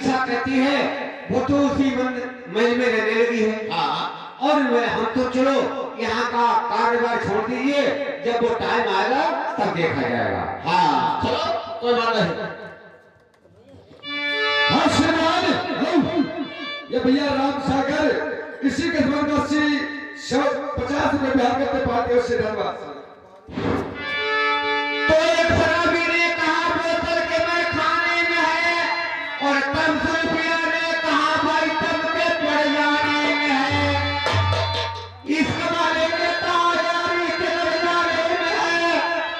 इच्छा कहती है वो तो उसी महल में रहने लगी है। हाँ। और हम तो चलो यहाँ का कारोबार छोड़ दीजिए, जब वो टाइम आएगा तब देखा जाएगा। हाँ चलो कोई बात नहीं। हाँ श्रीमान, ये भैया राम सागर इसी के जबरदस्ती 50 रुपए बिहार करते पार्टी से धन्यवाद। तो एक शराबी ने कहा बोतल के मैं खाने में है, और तमसुफिया ने कहा भाई तब के पड़ जाने में है। इस वाले ने कहा यारी के लग जाने में है,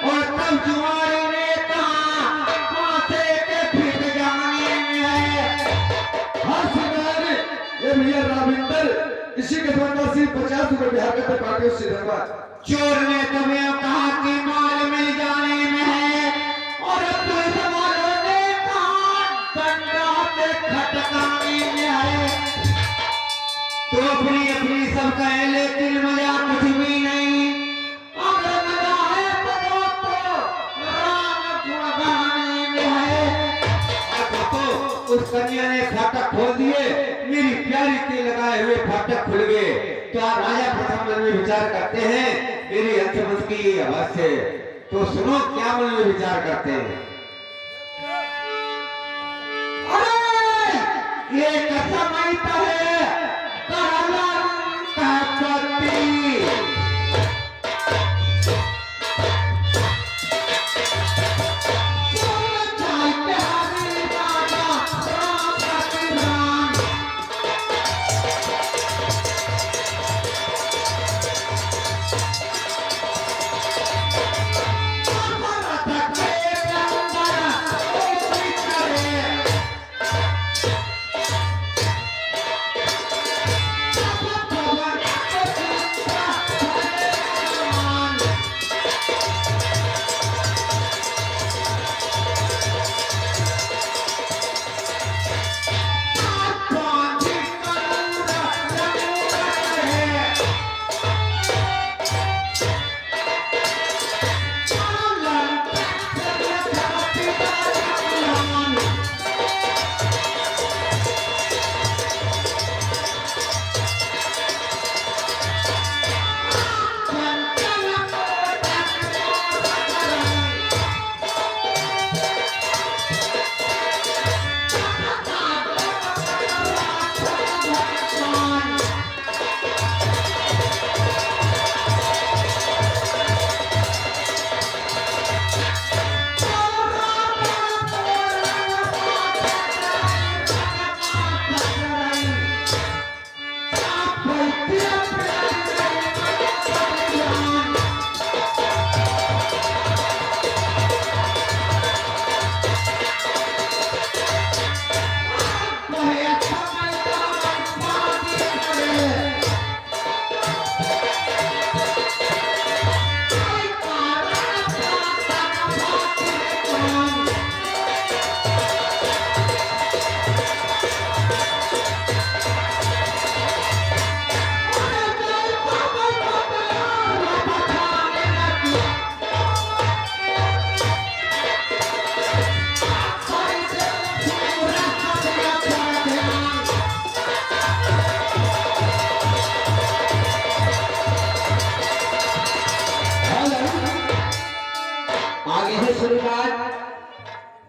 और तमसुमारी ने कहा माथे के फिट जाने में है। हाँ श्रीमान, ये भैया रामिंदर इसी के जबरदस्ती 50 रुपए बिहार करते पार्टी से धन्यवाद। चोर ने तुम्हें कहा कि माल मिल जाने में है, और पुलिस वालों ने कहा डंडा पे खटकाने में है। तो अपनी अपनी सब कहे, लेकिन मजा कुछ भी नहीं। अगर मजा है तो राम गुण गाने में है। तो उस कन्या ने फाटक खोल दिए, मेरी प्यारी के लगाए हुए फाटक खुल गए। तो आप राजा प्रथम मन में विचार करते हैं मेरी अंशवंश की आवाज से, तो सुनो क्या मन में विचार करते हैं। अरे ये कसम है करलन का पति।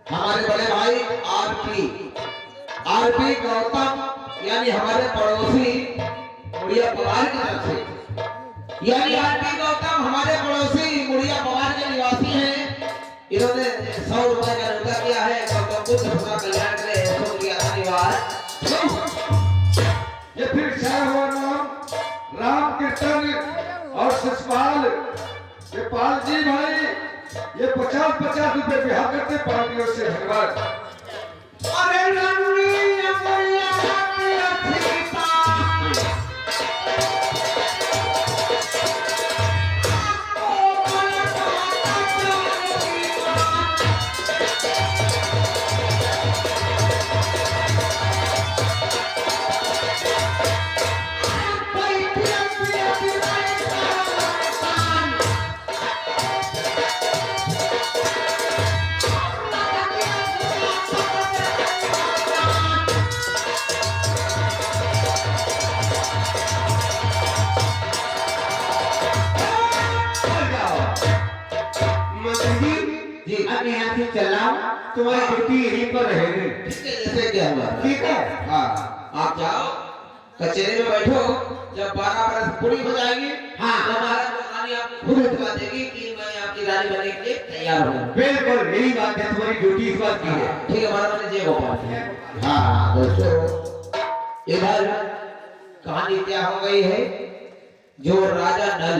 हमारे बड़े भाई आरपी गौतम यानी हमारे पड़ोसी मुड़िया पवार की तरफ से, यानी आरपी गौतम हमारे पड़ोसी मुड़िया पवार के निवासी हैं। इन्होंने 100 रुपए का रुपया किया है। गौतम बुद्ध अपना कल्याण करे ऐसा किया धन्यवाद। ये फिर छाया हुआ नाम राम कीर्तन और ससपाल, ये पाल जी भाई ये 50-50 रुपए बिहार करते पार्टियों से धन्यवाद। अरे रंगी अमरिया चलना, तुम्हारी ड्यूटी यहीं पर रहेगी। ठीक है, जैसे क्या हुआ। ठीक है। हाँ, आप जाओ कचहरी में बैठो, जब 12 बरस पूरी हो जाएगी, हाँ, तो महाराज को रानी आपको खुद बता देगी कि मैं आपकी रानी बनने के लिए तैयार हूँ। बिल्कुल यही बात है, तुम्हारी ड्यूटी इस बात की है। ठीक है, महाराज मैंने जय गोपाल। हाँ दोस्तों, इधर कहानी क्या हो गई है, जो राजा नल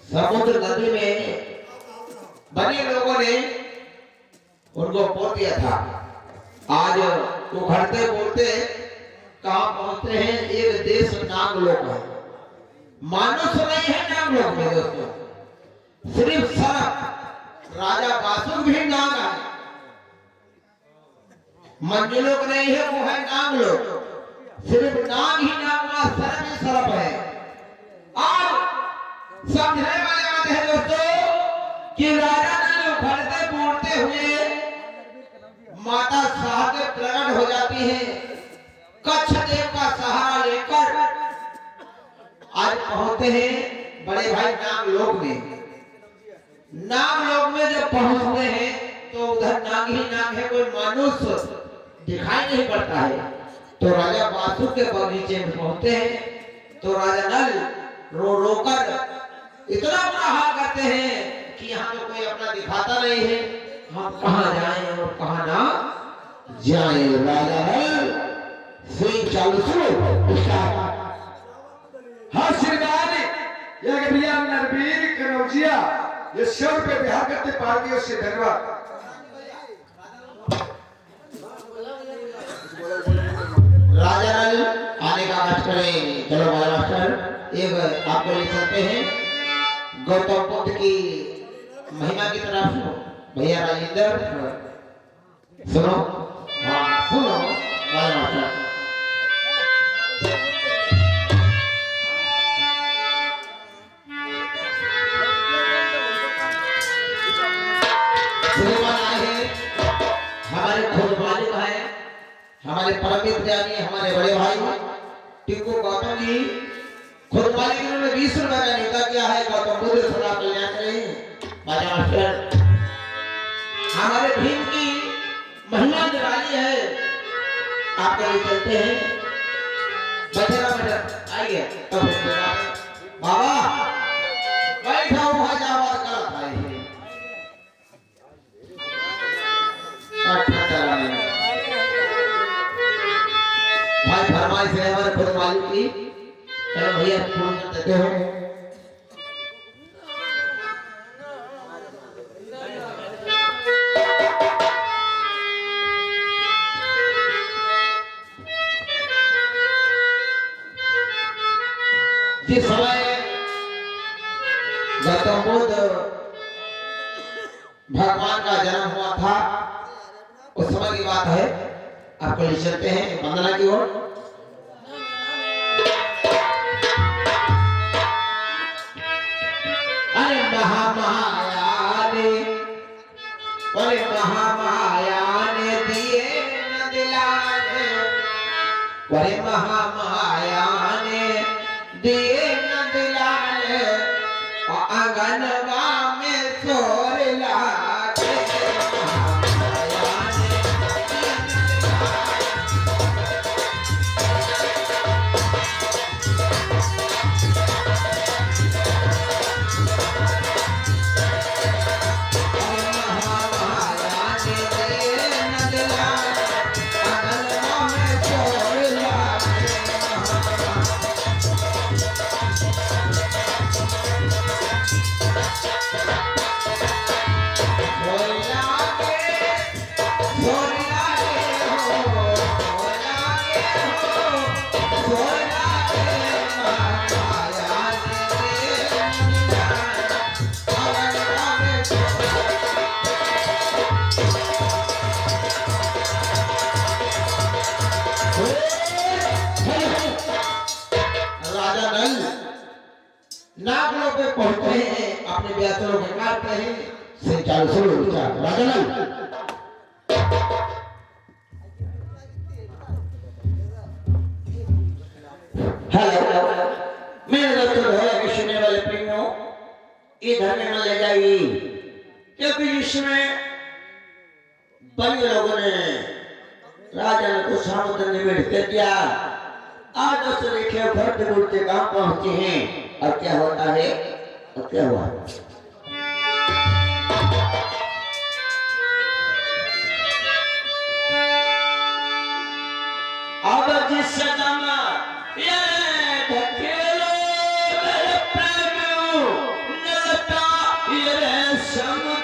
समुद्र नदी में बने लोगों ने उनको पोत दिया था, आज उखड़ते बोलते कहाँ पहुंचते हैं, एक देश नागलोक है। मानुष नहीं है नागलोक में दोस्तों, सिर्फ सर्प राजा बासुर भी नाग है, मनुलोक नहीं है, वो है नागलोक। सिर्फ नाग ही नाग हुआ, सर्प ही सर्प है। और समझने वाली बात है दोस्तों कि राजा ने उखड़ते बोलते हुए माता शाह के प्रकट हो जाती है, कच्छ देव का सहारा लेकर आज पहुंचते हैं बड़े भाई नागलोक में। नागलोक में जब पहुंचते हैं तो उधर नाग ही नाग है, कोई मनुष्य दिखाई नहीं पड़ता है। तो राजा बासुर के बगीचे में पहुंचते हैं तो राजा नल रो रो कर इतना बुरा हाल करते हैं कि यहाँ तो कोई अपना दिखाता नहीं है, हम कहाँ जाएं और कहाँ ना जाएं। राजा नल स्विंग चालू शुरू स्टार्ट। हाँ श्रीमान, यह भैया नरवीर कनौजिया ये 100 रुपए बिहार करते पार्टियों से धन्यवाद। राजा नल आने का कष्ट करें। चलो भाई मास्टर, एक आपको लिख सकते हैं गौतम बुद्ध की महिमा की तरफ। भैया राजेंद्र सुनो, हाँ सुनो भाई मास्टर। हमारे खुद मालिक है, हमारे परम मित्र यानी हमारे बड़े भाई टिंकू गौतम जी, खुद मालिक ने 20 रुपए का न्योता किया है। गौतम बुद्ध सदा कल्याण करें। बाजा मास्टर, हमारे भीम की महिमा दिवाली है, आपके लिए चलते हैं। बैठेगा बेटा, आइए तब बाबा बैठा हुआ जावा कर भाई भाई फरमाइश है हमारे खुद मालिक की। चलो भैया पूर्ण कर देते हो। जिस समय गौतम बुद्ध भगवान का जन्म हुआ था उस समय की बात है, आपको ले चलते हैं वंदना की ओर। अरे महामाया ने, अरे महामाया ने दिए न दिलाने, अरे महामाया ने दिए न दिलाने, आंगनवा में शोर लागे। राजा नल नागलोक पे पहुंचते हैं, अपने व्यासों के काटते हैं, से चालू शुरू विचार। राजा नल हेलो मेरे दोस्तों है सुनने वाले प्रियो, इधर में ले जाइए क्योंकि इसमें परियों लोगों ने राजा को समुद्र निवेश कर दिया। आज उस रेखे भरते बुढ़ते कहाँ पहुंचे हैं और क्या होता है और क्या हुआ। अब जिस कदम ये धकेलो मेरे प्रेमियों नलता ये समुद्र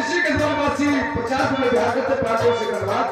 इसी के धर्मवासी 50 रुपए बिहार करते पार्टियों से धन्यवाद।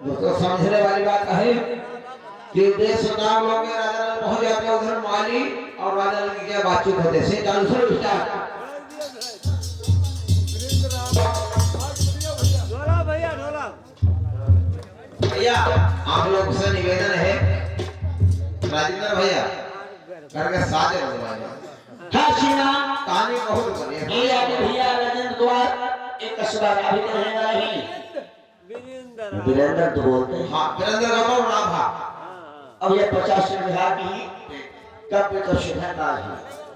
दोस्तों समझने वाली बात है कि देश नाम लोग राजा पहुंच जाते उधर माली और राजा की क्या बातचीत होते से चालू शुरू स्टार्ट। भैया आप लोग से निवेदन है राजेंद्र भैया करके साथ हाँ सीना कहानी बहुत बढ़िया भैया भैया राजेंद्र द्वार एक कस्बा का भी रहेगा ही वीरेंद्र तो बोलते हैं। हाँ वीरेंद्र गौतम राभा अब ये 50 से बिहार की कब तो सुधा का है